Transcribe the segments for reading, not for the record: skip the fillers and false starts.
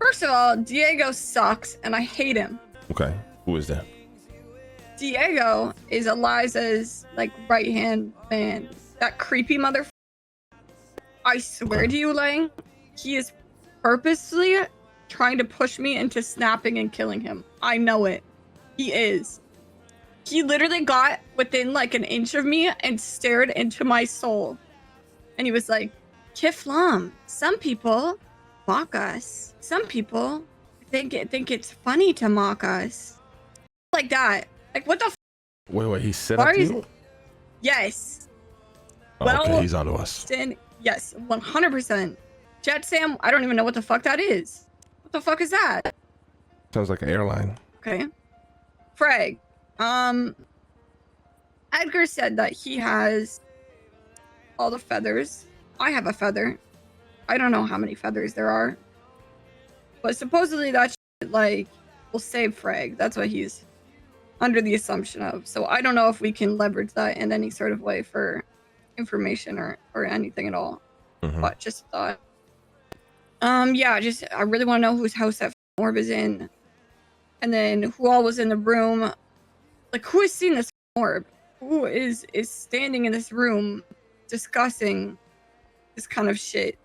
First of all, Diego sucks, and I hate him. Okay, who is that? Diego is Eliza's like right-hand man. That creepy motherfucker. I swear to you, Lang, he is purposely trying to push me into snapping and killing him. I know it. He is. He literally got within like an inch of me and stared into my soul. And he was like, Kiflam, some people mock us. Some people think it's funny to mock us. Like that. Like, what the f? Wait, he said up to you? Yes. Oh, Well, okay, he's onto us. Yes, 100%. Jet Sam, I don't even know what the fuck that is. What the fuck is that? Sounds like an airline. Okay. Frag. Edgar said that he has all the feathers. I have a feather. I don't know how many feathers there are. But supposedly that shit, like, will save Frag. That's what he's under the assumption of. So I don't know if we can leverage that in any sort of way for information or anything at all. But just thought. Yeah, I really want to know whose house that orb is in. And then who all was in the room. Like, who has seen this orb? Who is standing in this room discussing this kind of shit?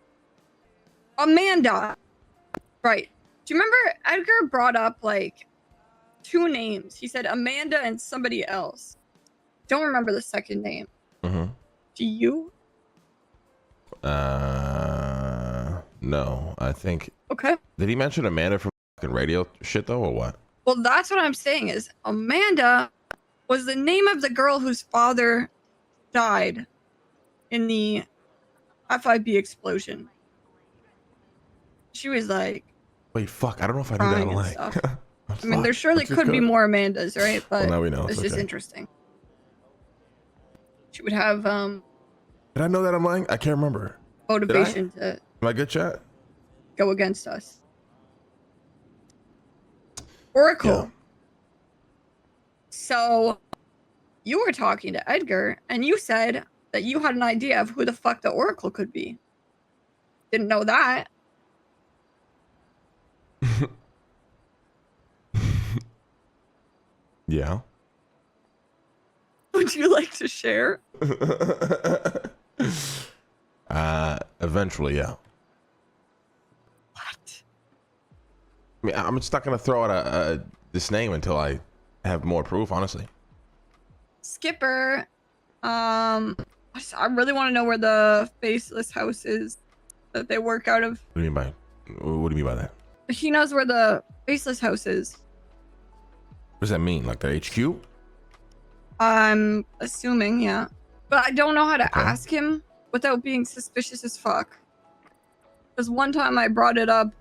Amanda. Right. Do you remember Edgar brought up like 2 names? He said Amanda and somebody else. Don't remember the second name. Do you? No, I think. Okay. Did he mention Amanda from fucking radio shit though, or what? Well, that's what I'm saying is Amanda was the name of the girl whose father died in the FIB explosion. She was like, wait, fuck, I don't know if I knew that on line. I mean, there surely could be more Amandas, right? But well, now we know. It's just interesting. She would have Did I know that I'm lying? I can't remember. Motivation to. Am I good, chat? Go against us. Oracle. Yeah. So you were talking to Edgar and you said that you had an idea of who the fuck the Oracle could be. Didn't know that. Yeah. Would you like to share? Eventually, yeah. What? I mean, I'm just not gonna throw out this name until I have more proof, honestly. Skipper, I really want to know where the faceless house is that they work out of. What do you mean by that? He knows where the faceless house is. What does that mean? Like the HQ? I'm assuming, yeah. But I don't know how to ask him without being suspicious as fuck. Because one time I brought it up,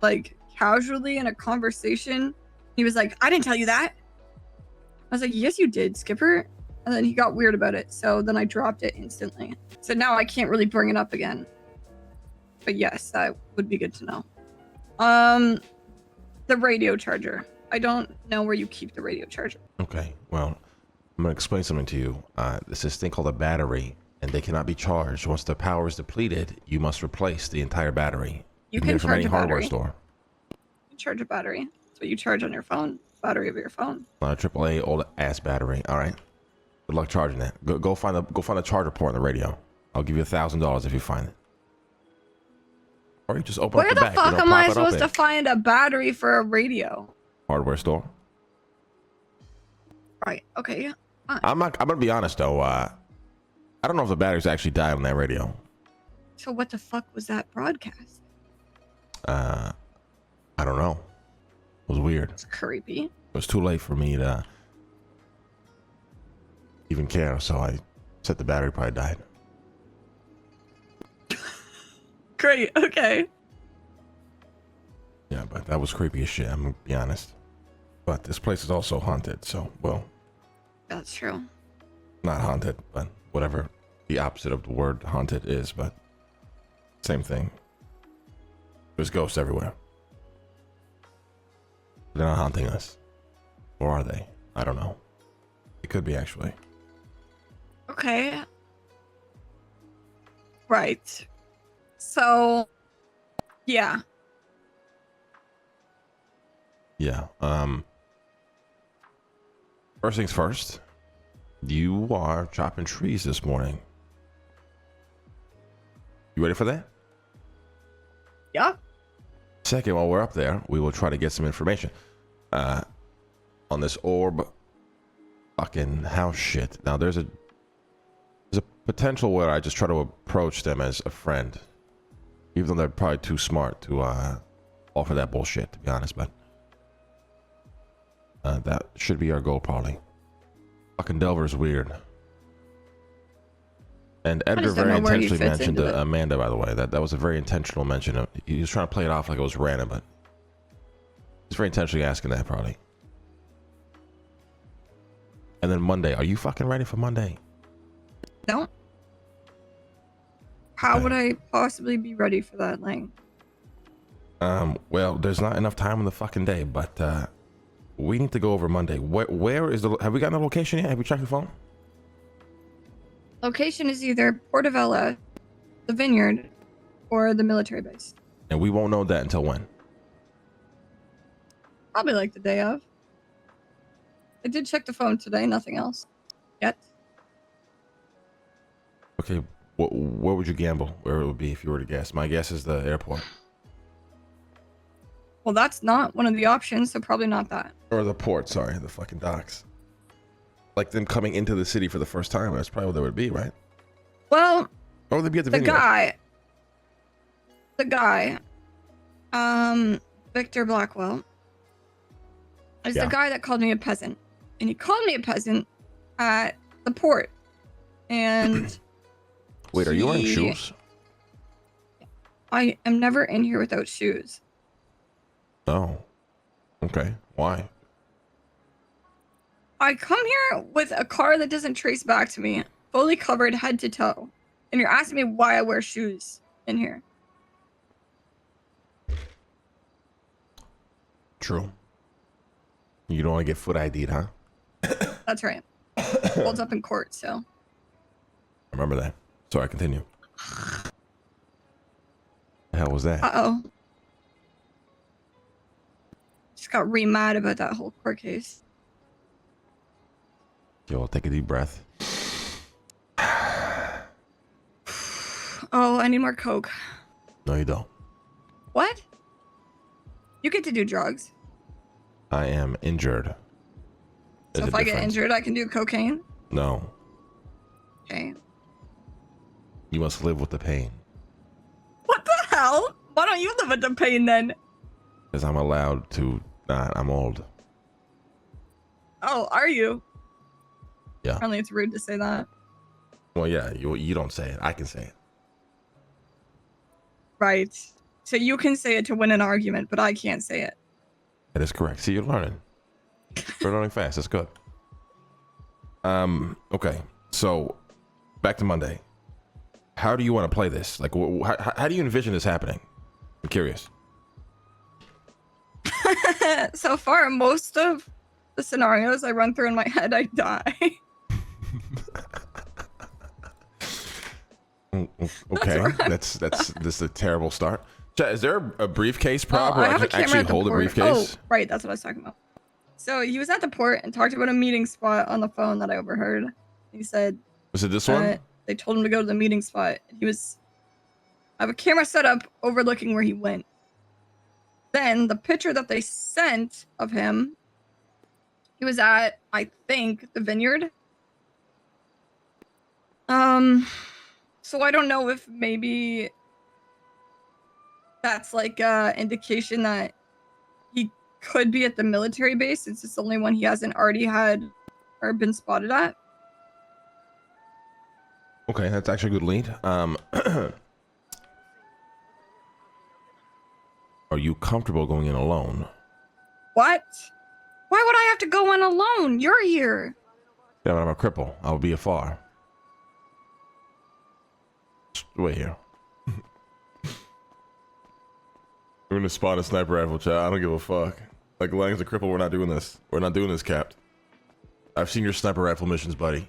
like, casually in a conversation. He was like, I didn't tell you that. I was like, yes, you did, Skipper. And then he got weird about it. So then I dropped it instantly. So now I can't really bring it up again. But yes, that would be good to know. The radio charger. I don't know where you keep the radio charger. Okay, well, I'm gonna explain something to you. There's this thing called a battery, and they cannot be charged. Once the power is depleted, you must replace the entire battery. You can get it from any hardware store. You can charge a battery. That's what you charge on your phone. Battery of your phone. AAA old ass battery. All right. Good luck charging that. Go find a charger port on the radio. I'll give you $1,000 if you find it. Or you just open up the back. Where the fuck am I supposed to find a battery for a radio? Hardware store. Right. Okay. Yeah. I'm gonna be honest though. I don't know if the batteries actually died on that radio. So what the fuck was that broadcast? I don't know. It was weird. It's creepy. It was too late for me to even care, so I said the battery probably died. Great. Okay. Yeah, but that was creepy as shit. I'm gonna be honest. But this place is also haunted, so well. That's true. Not haunted, but whatever the opposite of the word haunted is, but same thing. There's ghosts everywhere. They're not haunting us. Or are they? I don't know. It could be actually. Okay. Right. So, yeah. Yeah. First things first. You are chopping trees this morning. You ready for that? Yeah. Second, while we're up there, we will try to get some information on this orb fucking house shit. Now, there's a potential where I just try to approach them as a friend, even though they're probably too smart to offer that bullshit, to be honest. But that should be our goal, probably. Fucking Delver's weird. And Edgar very intentionally mentioned Amanda, by the way. That was a very intentional mention. He was trying to play it off like it was random, but he's very intentionally asking that, probably. And then Monday. Are you fucking ready for Monday? No. How would I possibly be ready for that, Lang? Well, there's not enough time in the fucking day, but we need to go over Monday. Where is the... Have we gotten the location yet? Have we checked the phone? Location is either Portobello, the Vineyard, or the military base. And we won't know that until when? Probably like the day of. I did check the phone today, nothing else yet. Okay, where would you gamble? Where it would be if you were to guess? My guess is the airport. Well, that's not one of the options, so probably not that. Or the port, sorry, the fucking docks. Like them coming into the city for the first time. That's probably what they would be, right? Well, or would they be at the Vineyard? The guy, Victor Blackwell, is the guy that called me a peasant. And he called me a peasant at the port. And wait, are you wearing shoes? I am never in here without shoes. Oh. Okay. Why? I come here with a car that doesn't trace back to me, fully covered head to toe. And you're asking me why I wear shoes in here. True. You don't want to get foot ID'd, huh? That's right. Holds up in court, so. I remember that. Sorry, continue. The hell was that? Uh-oh. Just got re-mad about that whole court case. Yo, take a deep breath. Oh, I need more Coke. No, you don't. What? You get to do drugs. I am injured. So if I get injured, I can do cocaine? No. Okay. You must live with the pain. What the hell? Why don't you live with the pain then? Because I'm allowed to not. I'm old. Oh, are you? Yeah. Apparently it's rude to say that. Well, yeah, you don't say it. I can say it. Right. So you can say it to win an argument, but I can't say it. That is correct. See, you're learning. You're learning fast. That's good. Okay. So, back to Monday. How do you want to play this? Like, how do you envision this happening? I'm curious. So far, most of the scenarios I run through in my head, I die. Okay, this is a terrible start. Chat, is there a briefcase prop I where I have can actually hold a briefcase? Oh, right, that's what I was talking about. So he was at the port and talked about a meeting spot on the phone that I overheard. He said, was it this one? They told him to go to the meeting spot. I have a camera set up overlooking where he went. Then the picture that they sent of him, he was at, I think, the Vineyard. So I don't know if maybe that's like a indication that he could be at the military base since it's the only one he hasn't already had or been spotted at. Okay, that's actually a good lead. Are you comfortable going in alone? What? Why would I have to go in alone? You're here. Yeah, but I'm a cripple. I'll be afar. Just wait here. We're gonna spot a sniper rifle, chat. I don't give a fuck. Like, Lang's a cripple. We're not doing this. We're not doing this, Capt. I've seen your sniper rifle missions, buddy.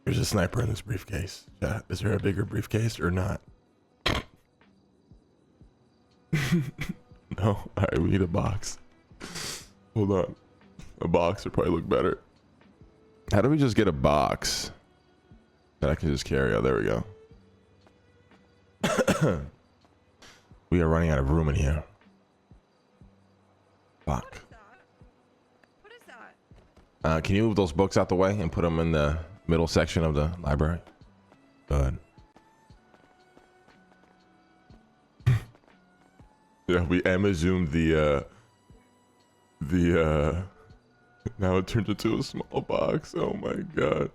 There's a sniper in this briefcase. Chat, is there a bigger briefcase or not? No. All right, we need a box. Hold on. A box would probably look better. How do we just get a box that I can just carry? Oh, there we go. We are running out of room in here. Fuck. What is that? What is that? Can you move those books out the way and put them in the middle section of the library? Good. Yeah, we Amazoned the now it turns into a small box. Oh my god.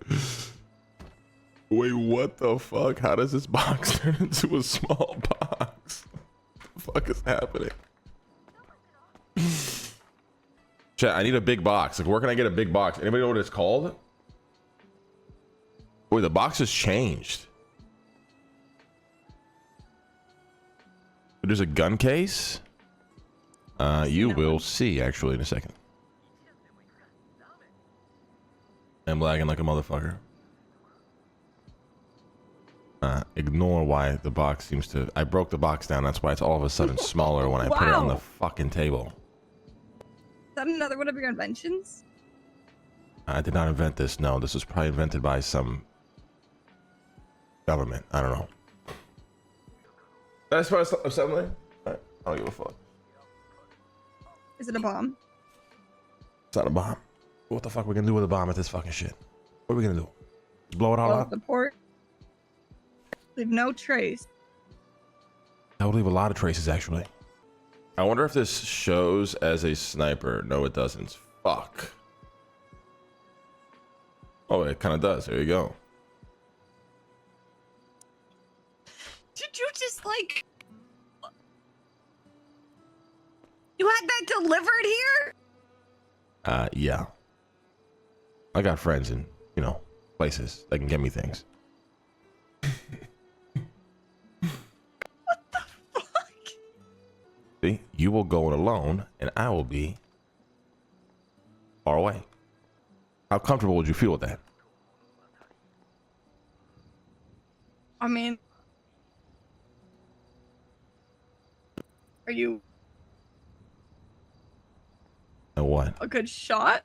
Wait, what the fuck? How does this box turn into a small box? What the fuck is happening? Chat, I need a big box. Like, where can I get a big box? Anybody know what it's called? Wait, the box has changed. There's a gun case. You will see actually in a second. I'm lagging like a motherfucker. Ignore why the box seems to... I broke the box down. That's why it's all of a sudden smaller when I put it on the fucking table. Is that another one of your inventions? I did not invent this. No, this was probably invented by some government. I don't know. Did I spell something? I don't give a fuck. Is it a bomb? It's not a bomb. What the fuck are we gonna do with a bomb at this fucking shit? What are we gonna do? Just blow it all up? The port. Leave no trace. I would leave a lot of traces, actually. I wonder if this shows as a sniper. No, it doesn't. Fuck. Oh, it kind of does. There you go. Did you just like... You had that delivered here? Yeah. I got friends in, you know, places that can get me things. What the fuck? See, you will go it alone, and I will be far away. How comfortable would you feel with that? I mean... Are you And what? a good shot?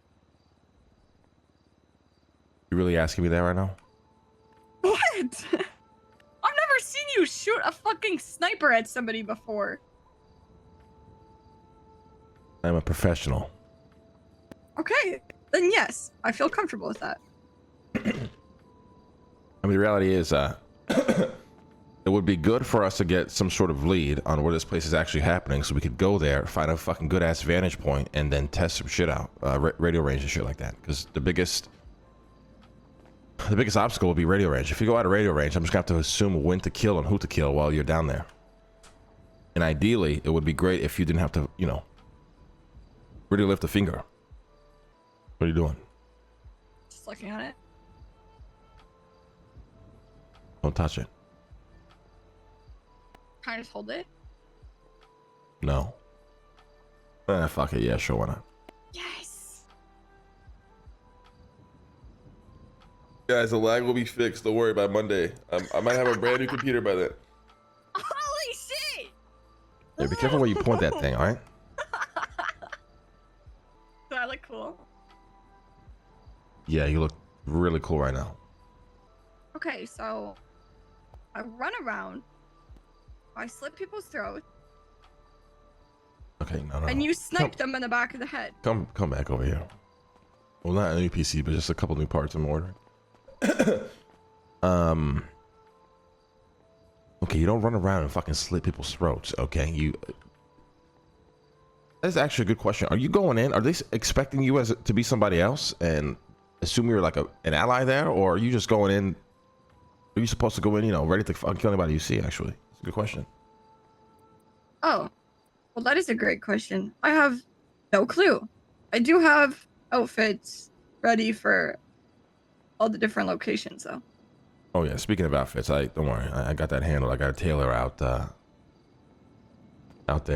You really asking me that right now? What? I've never seen you shoot a fucking sniper at somebody before. I'm a professional. Okay, then yes, I feel comfortable with that. I mean, the reality is, it would be good for us to get some sort of lead on where this place is actually happening, so we could go there, find a fucking good ass vantage point, and then test some shit out, radio range and shit like that. Because the biggest obstacle will be radio range. If you go out of radio range, I'm just gonna have to assume when to kill and who to kill while you're down there. And ideally, it would be great if you didn't have to, you know, really lift a finger. What are you doing? Just looking at it. Don't touch it. Can I just hold it? No. Fuck it. Yeah, sure, why not? Yes. Guys, the lag will be fixed. Don't worry, by Monday. I might have a brand new computer by then. Holy shit! Yeah, be careful where you point that thing, alright? Do I look cool? Yeah, you look really cool right now. Okay, so I run around, I slit people's throats, Okay, no. and you snipe them in the back of the head. Come back over here. Well, not a new PC, but just a couple new parts I'm ordering. Okay, you don't run around and fucking slit people's throats, okay? That's actually a good question. Are you going in? Are they expecting you to be somebody else and assume you're like an ally there, or are you just going in? Are you supposed to go in, you know, ready to fucking kill anybody you see? Actually, it's a good question. Oh, well, that is a great question. I have no clue. I do have outfits ready for all the different locations, though. Oh yeah, speaking of outfits, don't worry, I got that handled. I got a tailor out there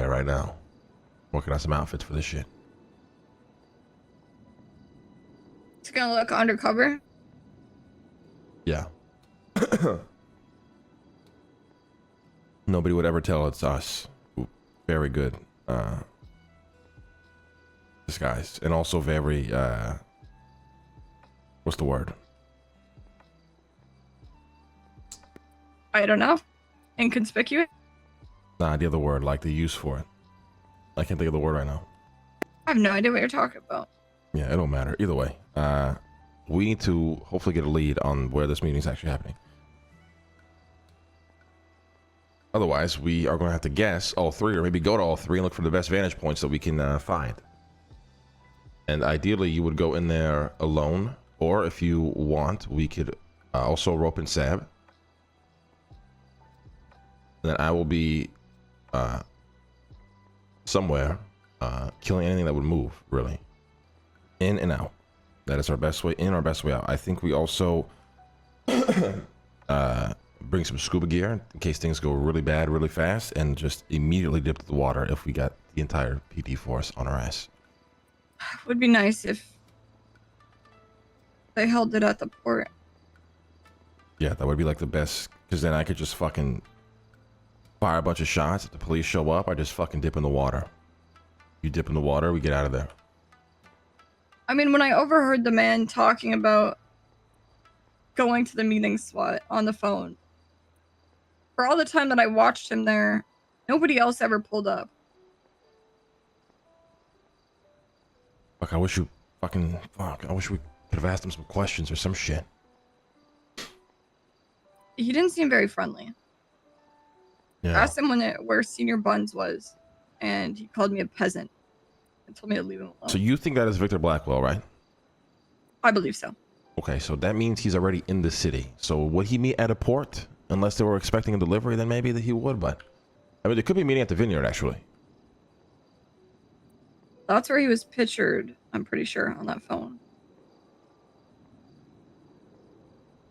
right now, working on some outfits for this shit. It's gonna look undercover. Yeah. Nobody would ever tell it's us. Very good. disguised, and also very what's the word? I don't know. Inconspicuous? Nah, the other word, like the use for it. I can't think of the word right now. I have no idea what you're talking about. Yeah, it don't matter. Either way, we need to hopefully get a lead on where this meeting is actually happening. Otherwise, we are going to have to guess all three, or maybe go to all three and look for the best vantage points that we can find. And ideally, you would go in there alone, or if you want, we could also rope in Sab. And then I will be somewhere killing anything that would move, really. In and out. That is our best way in, our best way out. I think we also bring some scuba gear in case things go really bad really fast, and just immediately dip to the water if we got the entire PD force on our ass. It would be nice if they held it at the port. Yeah, that would be like the best, because then I could just fucking fire a bunch of shots. If the police show up, I just fucking dip in the water. You dip in the water, we get out of there. I mean, when I overheard the man talking about going to the meeting spot on the phone, for all the time that I watched him there, nobody else ever pulled up. Fuck, I wish you fucking... Fuck, I wish we could have asked him some questions or some shit. He didn't seem very friendly. Yeah. I asked him where Senior Buns was, and he called me a peasant and told me to leave him alone. So you think that is Victor Blackwell, right? I believe so. Okay, so that means he's already in the city. So would he meet at a port? Unless they were expecting a delivery, then maybe that he would, but... I mean, there could be a meeting at the vineyard, actually. That's where he was pictured, I'm pretty sure, on that phone.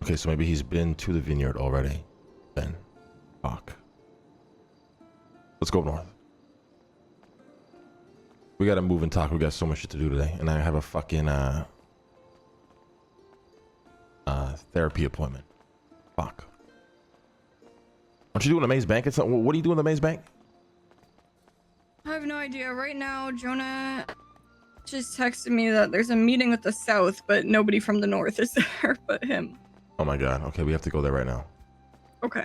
Okay, so maybe he's been to the vineyard already. Then. Fuck. Let's go north. We gotta move and talk. We got so much shit to do today. And I have a fucking, therapy appointment. Fuck. Aren't you doing the Maze Bank? What are you doing in the Maze Bank? I have no idea. Right now, Jonah just texted me that there's a meeting with the South, but nobody from the North is there but him. Oh my god. Okay, we have to go there right now. Okay.